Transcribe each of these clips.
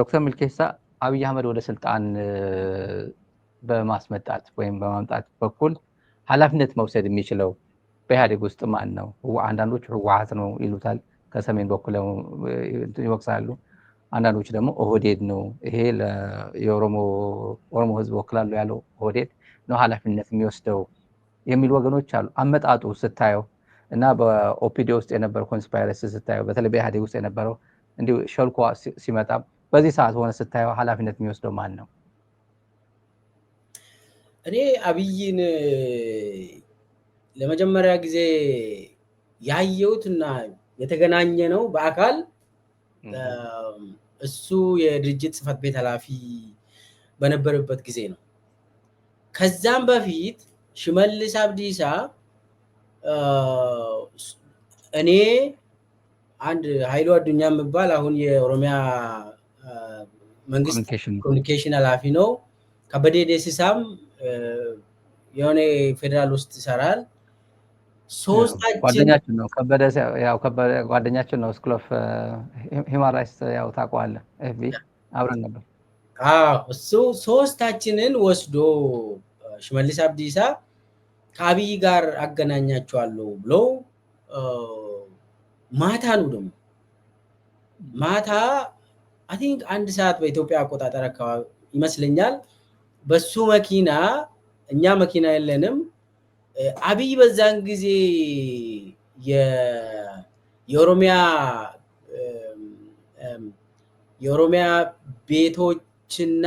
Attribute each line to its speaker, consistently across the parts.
Speaker 1: ዶክተር ሚልኬሳ አብይ አህመድ ወደ ስልጣን በማስመጣት ወይም በማምጣት በኩል ኃላፊነት መውሰድ የሚችለው በኢህአዴግ ውስጥ ማን ነው? አንዳንዶች ህወሓት ነው ይሉታል፣ ከሰሜን በኩል ይወቅሳሉ። አንዳንዶች ደግሞ ኦህዴድ ነው፣ ይሄ የኦሮሞ ህዝብ ወክላሉ ያለው ኦህዴድ ነው ኃላፊነት የሚወስደው የሚሉ ወገኖች አሉ። አመጣጡ ስታየው እና በኦፒዲ ውስጥ የነበረው ኮንስፓይረሲ ስታየው፣ በተለይ በኢህአዴግ ውስጥ የነበረው እንዲሁ ሸልኮ ሲመጣ በዚህ ሰዓት ሆነ ስታየው ኃላፊነት የሚወስደው ማን ነው?
Speaker 2: እኔ አብይን ለመጀመሪያ ጊዜ ያየሁትና የተገናኘ ነው በአካል እሱ የድርጅት ጽህፈት ቤት ኃላፊ በነበረበት ጊዜ ነው። ከዛም በፊት ሽመልስ አብዲሳ እኔ አንድ ኃይሉ አዱኛ የሚባል አሁን የኦሮሚያ መንግስት ኮሚኒኬሽን ኃላፊ ነው። ከበደ ደሲሳም የሆነ ፌደራል ውስጥ ይሰራል።
Speaker 1: ጓደኛችን ነው ከበደ ጓደኛችን ነው። ስኩል ኦፍ ሂውማን ራይትስ ያው ታውቀዋለህ፣ ኤፍቢ አብረን ነበር።
Speaker 2: እሱ ሶስታችንን ወስዶ ሽመልስ አብዲሳ ከአብይ ጋር አገናኛቸዋለሁ ብሎ ማታ ነው ደግሞ ማታ አይ ቲንክ 1 ሰዓት በኢትዮጵያ አቆጣጠር አካባቢ ይመስለኛል። በሱ መኪና እኛ መኪና የለንም። አብይ በዛን ጊዜ የኦሮሚያ ቤቶችና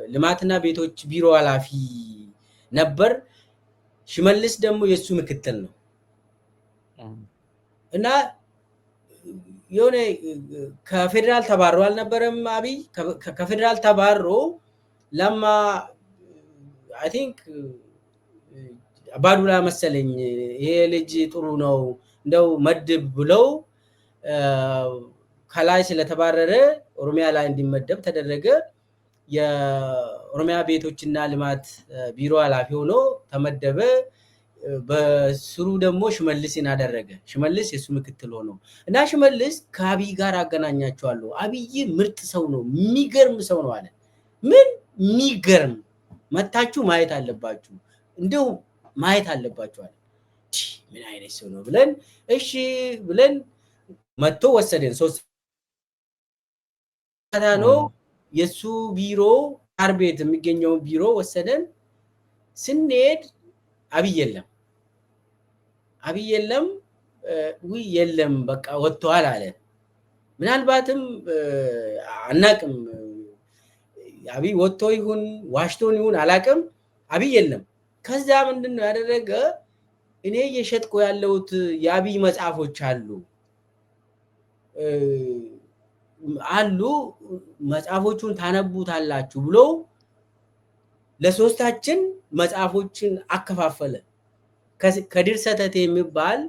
Speaker 2: ልማትና ቤቶች ቢሮ ኃላፊ ነበር። ሽመልስ ደግሞ የሱ ምክትል ነው እና የሆነ ከፌደራል ተባሮ አልነበረም። አብይ ከፌደራል ተባሮ ለማ አይ ቲንክ አባዱላ መሰለኝ ይሄ ልጅ ጥሩ ነው እንደው መድብ ብለው ከላይ ስለተባረረ ኦሮሚያ ላይ እንዲመደብ ተደረገ። የኦሮሚያ ቤቶችና ልማት ቢሮ ኃላፊ ሆኖ ተመደበ። በስሩ ደግሞ ሽመልስን አደረገ። ሽመልስ የሱ ምክትል ሆኖ እና ሽመልስ ከአብይ ጋር አገናኛቸዋለሁ። አብይ ምርጥ ሰው ነው፣ የሚገርም ሰው ነው አለ። ምን የሚገርም መታችሁ ማየት አለባችሁ፣ እንደው ማየት አለባችሁ አለ። ምን አይነት ሰው ነው ብለን እሺ ብለን መጥቶ ወሰደን። 3 ነው የሱ ቢሮ አርቤት የሚገኘው ቢሮ ወሰደን። ስንሄድ አብይ የለም የለም በቃ ወጥቷል አለ። ምናልባትም አናቅም አብይ ወጥቶ ይሁን ዋሽቶን ይሁን አላቅም፣ አብይ የለም። ከዛ ምንድነው ያደረገ? እኔ እየሸጥኩ ያለሁት የአብይ መጽሐፎች አሉ መጽሐፎቹን ታነቡታላችሁ ብሎ ለሶስታችን መጽሐፎችን አከፋፈለ። ከድር ሰተት የሚባል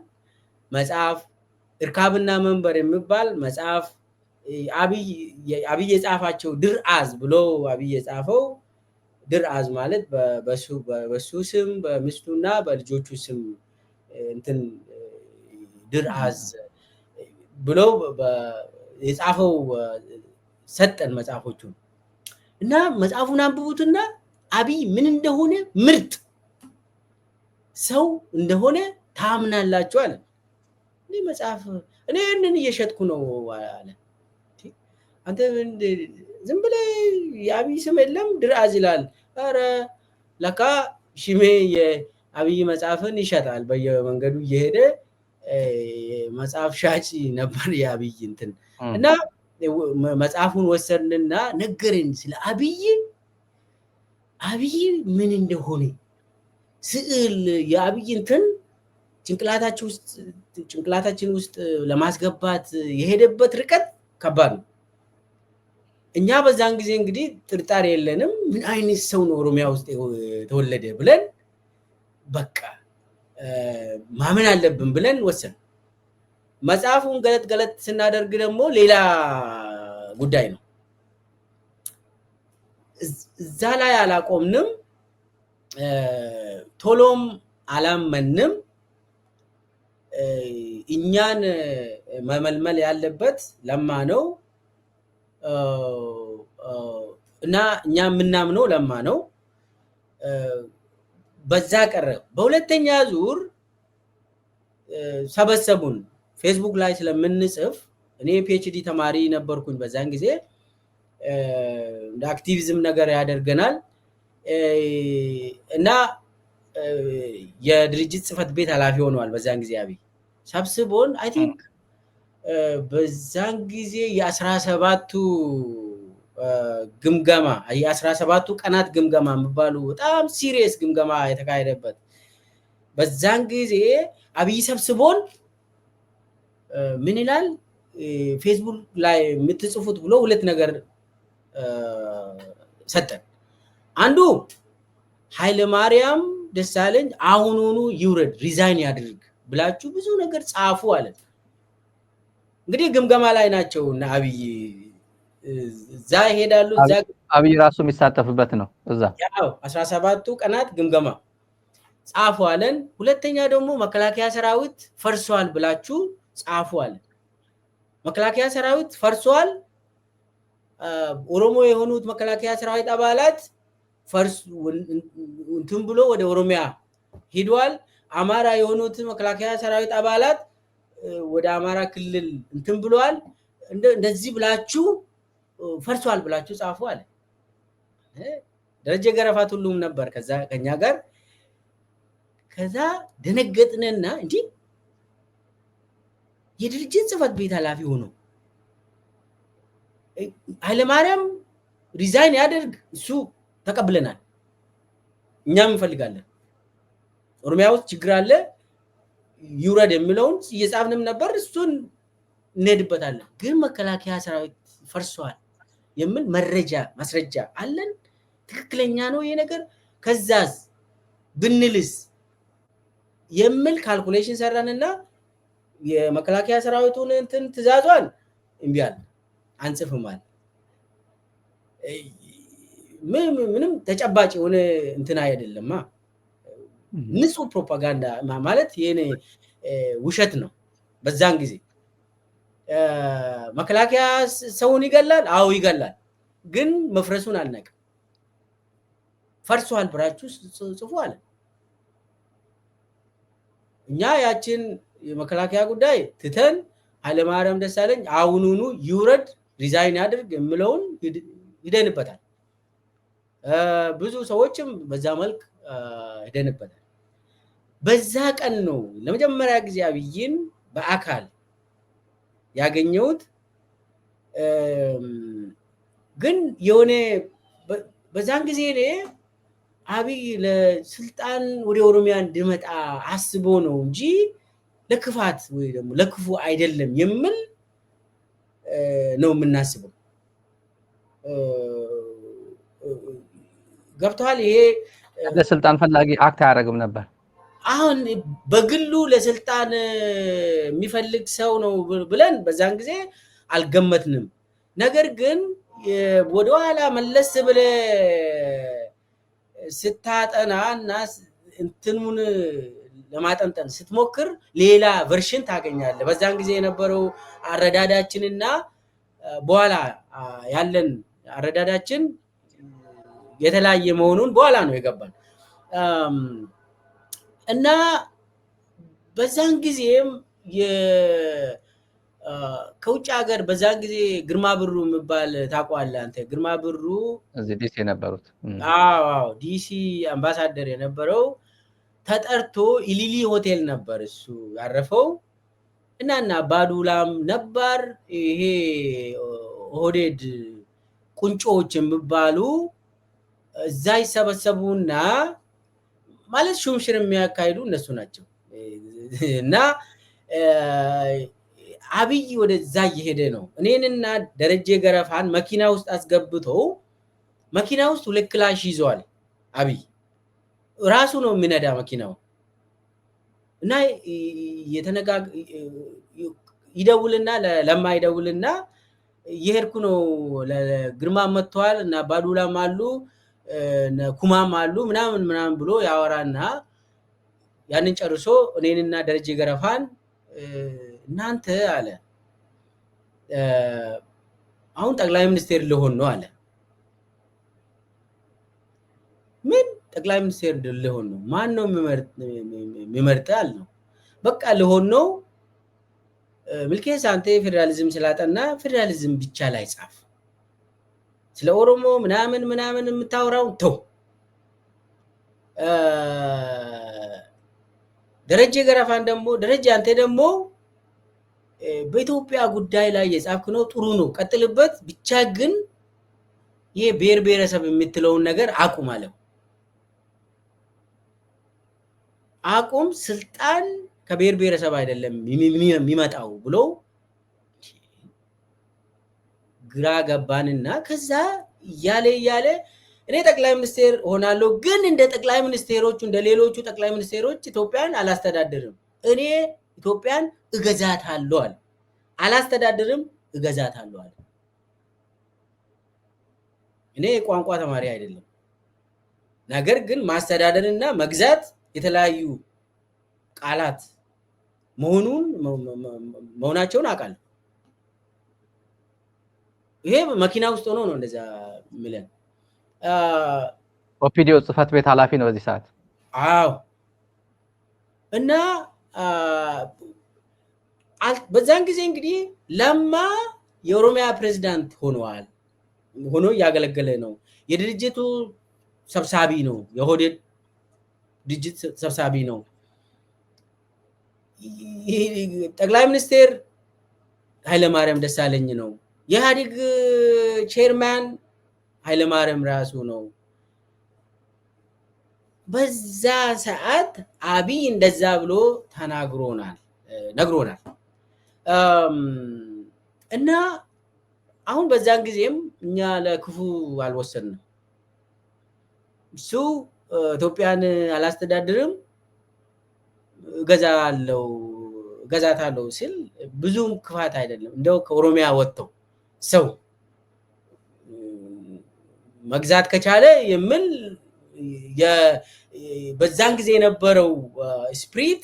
Speaker 2: መጽሐፍ፣ እርካብና መንበር የሚባል መጽሐፍ፣ አብይ የጻፋቸው ድርአዝ ብሎ አብይ የጻፈው ድርአዝ ማለት በሱ ስም በሚስቱና በልጆቹ ስም እንትን ድርአዝ ብሎ የጻፈው ሰጠን መጽሐፎቹን እና መጽሐፉን አንብቡትና አብይ ምን እንደሆነ ምርጥ ሰው እንደሆነ ታምናላችሁ አለ። እኔ መጽሐፍ እኔ እነን እየሸጥኩ ነው አለ። አንተ ዝም ብለህ የአብይ ስም የለም ድርአዝ ይላል። ኧረ ለካ ሽሜ የአብይ መጽሐፍን ይሸጣል። በየመንገዱ እየሄደ መጽሐፍ ሻጭ ነበር የአብይ እንትን እና መጽሐፉን ወሰድንና ነገረን ስለ አብይ ምን እንደሆነ ስዕል የአብይ እንትን ጭንቅላታችን ውስጥ ለማስገባት የሄደበት ርቀት ከባድ ነው። እኛ በዛን ጊዜ እንግዲህ ጥርጣሬ የለንም፣ ምን አይነት ሰው ነው ኦሮሚያ ውስጥ የተወለደ ብለን በቃ ማመን አለብን ብለን ወሰን። መጽሐፉን ገለጥ ስናደርግ ደግሞ ሌላ ጉዳይ ነው። እዛ ላይ አላቆምንም፣ ቶሎም አላመንም። እኛን መመልመል ያለበት ለማ ነው። እና እኛ የምናምነው ለማ ነው። በዛ ቀረ። በሁለተኛ ዙር ሰበሰቡን ፌስቡክ ላይ ስለምንጽፍ እኔ ፒኤችዲ ተማሪ ነበርኩኝ በዛን ጊዜ እንደ አክቲቪዝም ነገር ያደርገናል እና የድርጅት ጽህፈት ቤት ኃላፊ ሆነዋል በዛን ጊዜ አብይ ሰብስቦን አይ ቲንክ በዛን ጊዜ የ17ቱ ግምገማ የ17ቱ ቀናት ግምገማ የሚባሉ በጣም ሲሪየስ ግምገማ የተካሄደበት በዛን ጊዜ አብይ ሰብስቦን ምን ይላል ፌስቡክ ላይ የምትጽፉት ብሎ ሁለት ነገር ሰጠን። አንዱ ኃይለ ማርያም ደሳለኝ አሁኑኑ ይውረድ ሪዛይን ያድርግ ብላችሁ ብዙ ነገር ጻፉ አለ። እንግዲህ ግምገማ ላይ ናቸው እና አብይ እዛ ይሄዳሉ። እዛ
Speaker 1: አብይ ራሱ የሚሳተፍበት ነው። እዛ
Speaker 2: ያው 17ቱ ቀናት ግምገማ ጻፉ አለን። ሁለተኛ ደግሞ መከላከያ ሰራዊት ፈርሷል ብላችሁ ጻፉ አለ። መከላከያ ሰራዊት ፈርሷል፣ ኦሮሞ የሆኑት መከላከያ ሰራዊት አባላት ፈርስ እንትን ብሎ ወደ ኦሮሚያ ሄዷል። አማራ የሆኑት መከላከያ ሰራዊት አባላት ወደ አማራ ክልል እንትን ብሏል። እንደዚህ ብላችሁ ፈርሷል ብላችሁ ጻፉ አለ። ደረጀ ገረፋት ሁሉም ነበር ከኛ ጋር። ከዛ ደነገጥንና እንጂ የድርጅት ጽህፈት ቤት ኃላፊ ሆኖ ኃይለ ማርያም ሪዛይን ያደርግ እሱ ተቀብለናል፣ እኛም እንፈልጋለን፣ ኦሮሚያ ውስጥ ችግር አለ ይውረድ የሚለውን እየጻፍንም ነበር፣ እሱን እንሄድበታለን። ግን መከላከያ ሰራዊት ፈርሷል የሚል ማስረጃ አለን፣ ትክክለኛ ነው ይሄ ነገር፣ ከዛስ ብንልስ የሚል ካልኩሌሽን ሰራንና የመከላከያ ሰራዊቱን እንትን ትእዛዟን እምቢ አለ፣ አንጽፍማል። ምንም ተጨባጭ የሆነ እንትን አይደለማ፣ ንጹህ ፕሮፓጋንዳ ማለት የኔ ውሸት ነው። በዛን ጊዜ መከላከያ ሰውን ይገላል፣ አዎ ይገላል፣ ግን መፍረሱን አልነቅም። ፈርሷል ብራችሁ ጽፉ አለ። እኛ ያችን የመከላከያ ጉዳይ ትተን ኃይለማርያም ደሳለኝ አሁኑኑ ይውረድ ሪዛይን ያድርግ የሚለውን ሂደንበታል። ብዙ ሰዎችም በዛ መልክ ሂደንበታል። በዛ ቀን ነው ለመጀመሪያ ጊዜ አብይን በአካል ያገኘሁት። ግን የሆነ በዛን ጊዜ እኔ አብይ ለስልጣን ወደ ኦሮሚያ እንዲመጣ አስቦ ነው እንጂ ለክፋት ወይ ደግሞ ለክፉ አይደለም የሚል ነው የምናስበው። ገብቷል። ይሄ
Speaker 1: ለስልጣን ፈላጊ አክት አያደርግም ነበር።
Speaker 2: አሁን በግሉ ለስልጣን የሚፈልግ ሰው ነው ብለን በዛን ጊዜ አልገመትንም። ነገር ግን ወደኋላ መለስ ብለ ስታጠና እና እንትኑን ለማጠንጠን ስትሞክር ሌላ ቨርሽን ታገኛለህ። በዛን ጊዜ የነበረው አረዳዳችንና በኋላ ያለን አረዳዳችን የተለያየ መሆኑን በኋላ ነው የገባን እና በዛን ጊዜም ከውጭ ሀገር በዛን ጊዜ ግርማ ብሩ የሚባል ታውቀዋለህ አንተ? ግርማ ብሩ
Speaker 1: እዚህ ዲሲ የነበሩት
Speaker 2: አዎ ዲሲ አምባሳደር የነበረው ተጠርቶ ኢሊሊ ሆቴል ነበር እሱ ያረፈው እና ባዱላም ነበር። ይሄ ኦህዴድ ቁንጮዎች የሚባሉ እዛ ይሰበሰቡና ማለት ሹምሽር የሚያካሂዱ እነሱ ናቸው። እና አብይ ወደዛ እየሄደ ነው። እኔንና ደረጀ ገረፋን መኪና ውስጥ አስገብቶ መኪና ውስጥ 2 ክላሽ ይዟል። አብይ ራሱ ነው የሚነዳ መኪናው እና ይደውልና ለማ ይደውልና እየሄድኩ ነው ለግርማ መጥቷል እና ባዱላም አሉ ኩማም አሉ ምናምን ብሎ ያወራና ያንን ጨርሶ እኔንና ደረጀ ገረፋን እናንተ አለ አሁን ጠቅላይ ሚኒስቴር ልሆን ነው አለ። ምን ጠቅላይ ሚኒስቴር ልሆን ነው? ማን ነው የሚመርጥ አልነው። በቃ ልሆን ነው። ሚልኬሳ አንተ ፌዴራሊዝም ስላጠና ፌዴራሊዝም ብቻ ላይ ጻፍ፣ ስለ ኦሮሞ ምናምን ምናምን የምታወራው ተው። ደረጀ ገረፋን ደግሞ ደረጀ አንተ ደግሞ በኢትዮጵያ ጉዳይ ላይ የጻፍክ ነው ጥሩ ነው ቀጥልበት፣ ብቻ ግን ይሄ ብሔር ብሔረሰብ የምትለውን ነገር አቁም አለው። አቁም፣ ስልጣን ከብሔር ብሔረሰብ አይደለም የሚመጣው ብሎ ግራ ገባንና ከዛ እያለ እኔ ጠቅላይ ሚኒስቴር ሆናለሁ፣ ግን እንደ ጠቅላይ ሚኒስቴሮቹ እንደ ሌሎቹ ጠቅላይ ሚኒስቴሮች ኢትዮጵያን አላስተዳድርም፣ እኔ ኢትዮጵያን እገዛታለሁ አለ። አላስተዳድርም፣ እገዛታለሁ አለ። እኔ የቋንቋ ተማሪ አይደለም፣ ነገር ግን ማስተዳደርና መግዛት የተለያዩ ቃላት መሆናቸውን አውቃለሁ። ይሄ መኪና ውስጥ ሆኖ ነው እንደዛ የሚለን።
Speaker 1: ኦፒዲዮ ጽህፈት ቤት ኃላፊ ነው በዚህ ሰዓት።
Speaker 2: አዎ። እና በዛን ጊዜ እንግዲህ ለማ የኦሮሚያ ፕሬዝዳንት ሆኖ እያገለገለ ነው። የድርጅቱ ሰብሳቢ ነው። የኦህዴድ ድርጅት ሰብሳቢ ነው። ጠቅላይ ሚኒስቴር ኃይለማርያም ደሳለኝ ነው። የኢህአዴግ ቼርማን ኃይለማርያም ራሱ ነው። በዛ ሰዓት አብይ እንደዛ ብሎ ነግሮናል። እና አሁን በዛን ጊዜም እኛ ለክፉ አልወሰድንም። እሱ ኢትዮጵያን አላስተዳድርም እገዛታለሁ ሲል ብዙም ክፋት አይደለም። እንደው ከኦሮሚያ ወጥተው ሰው መግዛት ከቻለ የሚል በዛን ጊዜ የነበረው ስፕሪት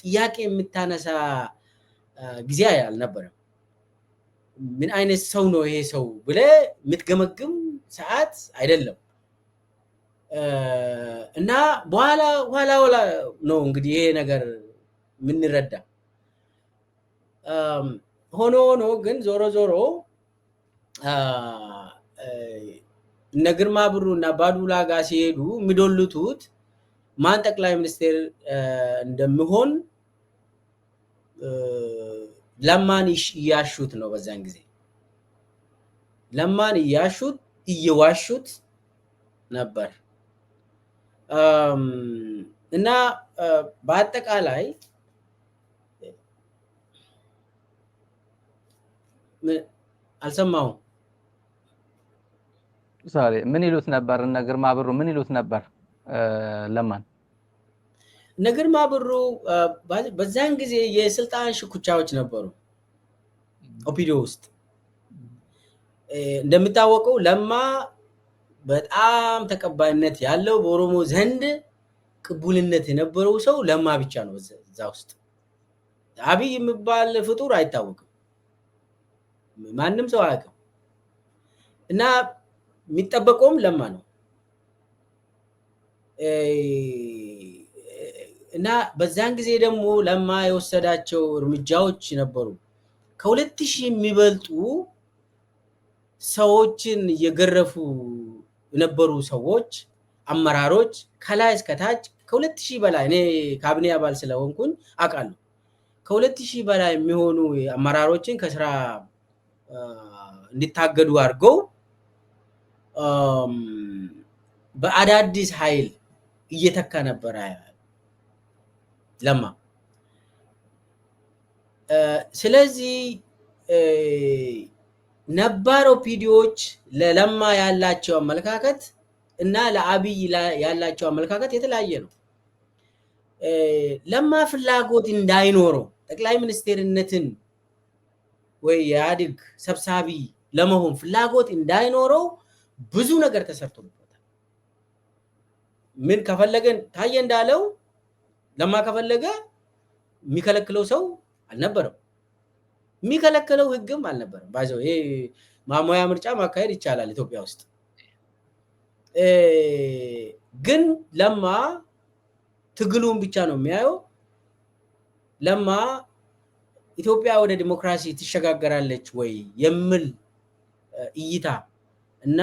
Speaker 2: ጥያቄ የምታነሳ ጊዜ አልነበረም። ምን አይነት ሰው ነው ይሄ ሰው ብለህ የምትገመግም ሰዓት አይደለም። እና በኋላ ነው እንግዲህ ይሄ ነገር የምንረዳ። ሆኖ ግን ዞሮ እነ ግርማ ብሩ እና ባዱላ ጋር ሲሄዱ የሚዶልቱት ማን ጠቅላይ ሚኒስቴር እንደሚሆን ለማን እያሹት ነው። በዛን ጊዜ ለማን እየዋሹት ነበር። እና በአጠቃላይ አልሰማሁም።
Speaker 1: ምን ይሉት ነበር? እነ ግርማ ብሩ ምን ይሉት ነበር? ለማን
Speaker 2: እነ ግርማ ብሩ በዛን ጊዜ የስልጣን ሽኩቻዎች ነበሩ ኦፒዲዮ ውስጥ። እንደሚታወቀው ለማ በጣም ተቀባይነት ያለው በኦሮሞ ዘንድ ቅቡልነት የነበረው ሰው ለማ ብቻ ነው። እዛ ውስጥ አብይ የሚባል ፍጡር አይታወቅም፣ ማንም ሰው አያውቅም። እና የሚጠበቀውም ለማ ነው። እና በዛን ጊዜ ደግሞ ለማ የወሰዳቸው እርምጃዎች ነበሩ። ከ2000 የሚበልጡ ሰዎችን እየገረፉ የነበሩ ሰዎች፣ አመራሮች ከላይ እስከታች ከ2000 በላይ፣ እኔ ካቢኔ አባል ስለሆንኩኝ አውቃለሁ። ከ2000 በላይ የሚሆኑ አመራሮችን ከስራ እንዲታገዱ አድርገው በአዳዲስ ኃይል እየተካ ነበረ ለማ። ስለዚህ ነባር ኦፒዲዮች ለለማ ያላቸው አመለካከት እና ለአብይ ያላቸው አመለካከት የተለያየ ነው። ለማ ፍላጎት እንዳይኖረው ጠቅላይ ሚኒስቴርነትን ወይ የኢህአዴግ ሰብሳቢ ለመሆን ፍላጎት እንዳይኖረው ብዙ ነገር ተሰርቶበታል። ምን ከፈለገን ታየ እንዳለው ለማ ከፈለገ የሚከለክለው ሰው አልነበረም፣ የሚከለክለው ህግም አልነበረም። ባይዘው ይሄ ማሞያ ምርጫ ማካሄድ ይቻላል ኢትዮጵያ ውስጥ። ግን ለማ ትግሉን ብቻ ነው የሚያየው። ለማ ኢትዮጵያ ወደ ዲሞክራሲ ትሸጋገራለች ወይ የሚል እይታ እና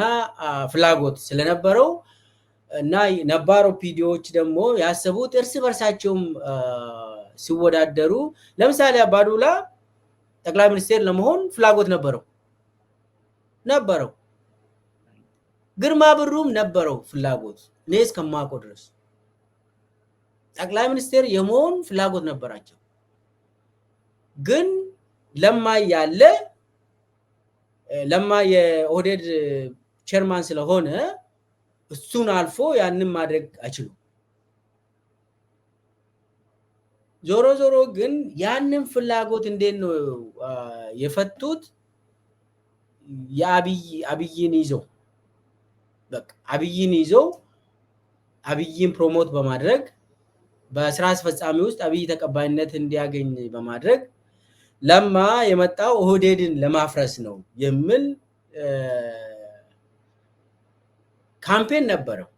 Speaker 2: ፍላጎት ስለነበረው እና ነባር ኦፒዲዮች ደግሞ ያሰቡት እርስ በርሳቸውም ሲወዳደሩ፣ ለምሳሌ አባዱላ ጠቅላይ ሚኒስቴር ለመሆን ፍላጎት ነበረው። ግርማ ብሩም ነበረው ፍላጎት፣ እኔ እስከማውቀው ድረስ ጠቅላይ ሚኒስቴር የመሆን ፍላጎት ነበራቸው። ግን ለማ የኦህዴድ ቸርማን ስለሆነ እሱን አልፎ ያንን ማድረግ አይችሉም። ዞሮ ዞሮ ግን ያንን ፍላጎት እንዴት ነው የፈቱት? አብይን ይዘው አብይን ፕሮሞት በማድረግ በስራ አስፈጻሚ ውስጥ አብይ ተቀባይነት እንዲያገኝ በማድረግ ለማ የመጣው ኦህዴድን ለማፍረስ ነው የሚል ካምፔን ነበረው።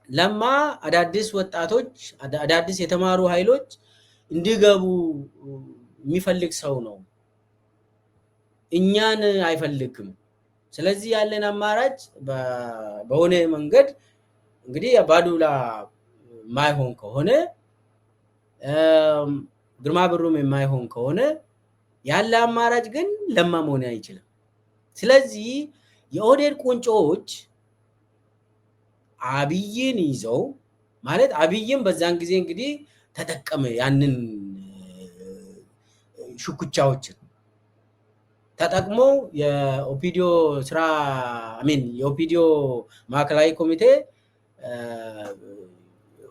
Speaker 2: ለማ አዳዲስ ወጣቶች፣ አዳዲስ የተማሩ ኃይሎች እንዲገቡ የሚፈልግ ሰው ነው፣ እኛን አይፈልግም። ስለዚህ ያለን አማራጭ በሆነ መንገድ እንግዲህ አባዱላ የማይሆን ከሆነ ግርማ ብሩም የማይሆን ከሆነ ያለ አማራጭ ግን ለማ መሆን አይችልም። ስለዚህ የኦህዴድ ቁንጮዎች አብይን ይዘው ማለት አብይን በዛን ጊዜ እንግዲህ ተጠቀመ ያንን ሽኩቻዎችን ተጠቅሞ የኦፒዲዮ የኦፒዲዮ ማዕከላዊ ኮሚቴ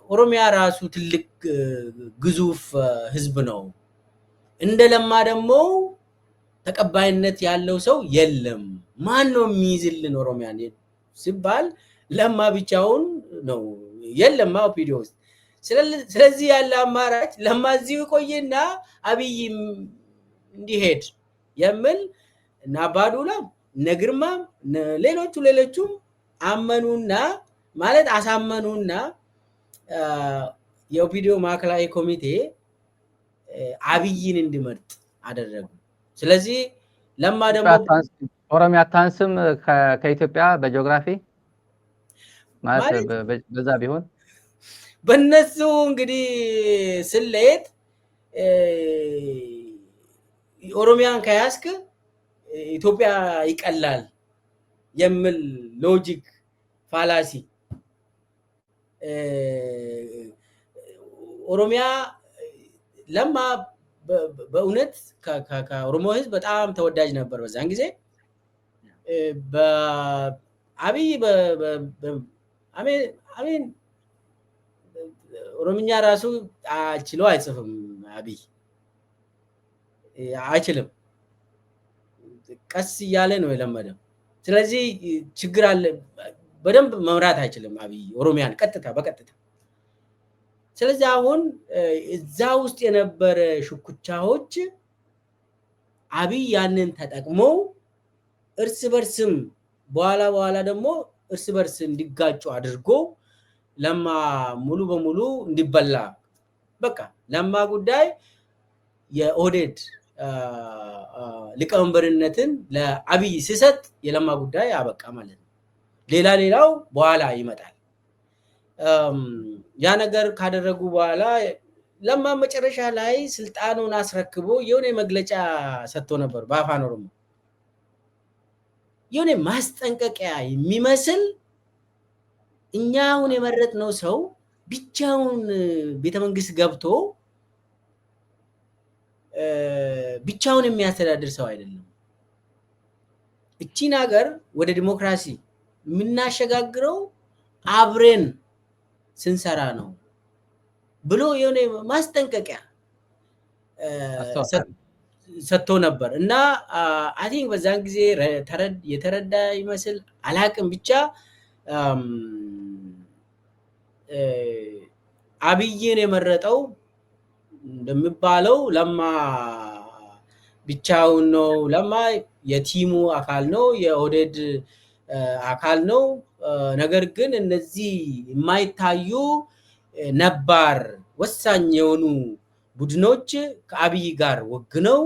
Speaker 2: ኦሮሚያ ራሱ ትልቅ ግዙፍ ህዝብ ነው፣ እንደ ለማ ደግሞ ተቀባይነት ያለው ሰው የለም፣ ማን ነው የሚይዝልን ኦሮሚያን ሲባል ለማ ብቻውን ነው የለማ ኦፒዲዮ ውስጥ። ስለዚህ ያለ አማራጭ ለማ እዚሁ ቆየና አብይ እንዲሄድ የሚል እና አባዱላ ነግርማም ሌሎቹም አመኑና ማለት አሳመኑና የኦፒዲዮ ማዕከላዊ ኮሚቴ አብይን እንዲመርጥ አደረጉ። ስለዚህ ለማ ደግሞ
Speaker 1: ኦሮሚያ አታንስም ከኢትዮጵያ በጂኦግራፊ ማለት በዛ ቢሆን
Speaker 2: በነሱ እንግዲህ ስሌት ኦሮሚያን ከያስክ ኢትዮጵያ ይቀላል የሚል ሎጂክ ፋላሲ ኦሮሚያ ለማ በእውነት ከኦሮሞ ህዝብ በጣም ተወዳጅ ነበር በዛን ጊዜ። በአብይ አሜን ኦሮምኛ ራሱ ችሎ አይጽፍም፣ አብይ አይችልም፣ ቀስ እያለ ነው የለመደው። ስለዚህ ችግር አለ፣ በደንብ መምራት አይችልም አብይ ኦሮሚያን በቀጥታ። ስለዚህ አሁን እዛ ውስጥ የነበረ ሽኩቻዎች አብይ ያንን ተጠቅመው እርስ በርስም በኋላ ደግሞ እርስ በርስ እንዲጋጩ አድርጎ ለማ ሙሉ በሙሉ እንዲበላ በቃ ለማ ጉዳይ የኦህዴድ ሊቀመንበርነትን ለአብይ ሲሰጥ የለማ ጉዳይ አበቃ ማለት ነው። ሌላው በኋላ ይመጣል። ያ ነገር ካደረጉ በኋላ ለማ መጨረሻ ላይ ስልጣኑን አስረክቦ የሆነ መግለጫ ሰጥቶ ነበር በአፋን ኦሮሞ። የሆነ ማስጠንቀቂያ የሚመስል እኛ አሁን የመረጥነው ሰው ብቻውን ቤተመንግስት ገብቶ ብቻውን የሚያስተዳድር ሰው አይደለም፣ እቺን ሀገር ወደ ዲሞክራሲ የምናሸጋግረው አብረን ስንሰራ ነው ብሎ የሆነ ማስጠንቀቂያ ሰጥቶ ነበር እና አይ ቲንክ በዛን ጊዜ የተረዳ ይመስል አላቅም፣ ብቻ አብይን የመረጠው እንደሚባለው ለማ ብቻውን ነው። ለማ የቲሙ አካል ነው፣ የኦህዴድ አካል ነው። ነገር ግን እነዚህ የማይታዩ ነባር ወሳኝ የሆኑ ቡድኖች ከአብይ ጋር ወግነው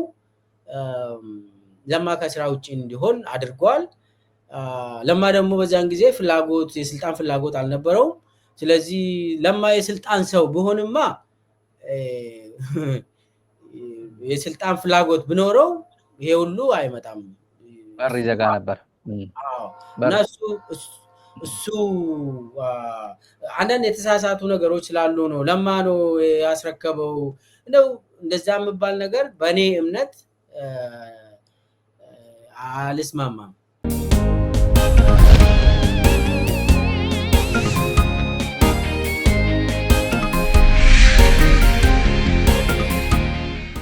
Speaker 2: ለማ ከስራ ውጭ እንዲሆን አድርጓል። ለማ ደግሞ በዛን ጊዜ የስልጣን ፍላጎት አልነበረውም። ስለዚህ ለማ የስልጣን ሰው ቢሆንማ የስልጣን ፍላጎት ቢኖረው ይሄ ሁሉ አይመጣም፣
Speaker 1: በር ይዘጋ ነበር።
Speaker 2: እና እሱ አንዳንድ የተሳሳቱ ነገሮች ስላሉ ነው ለማ ነው ያስረከበው። እንደዛ የሚባል ነገር በእኔ እምነት አልስማማም።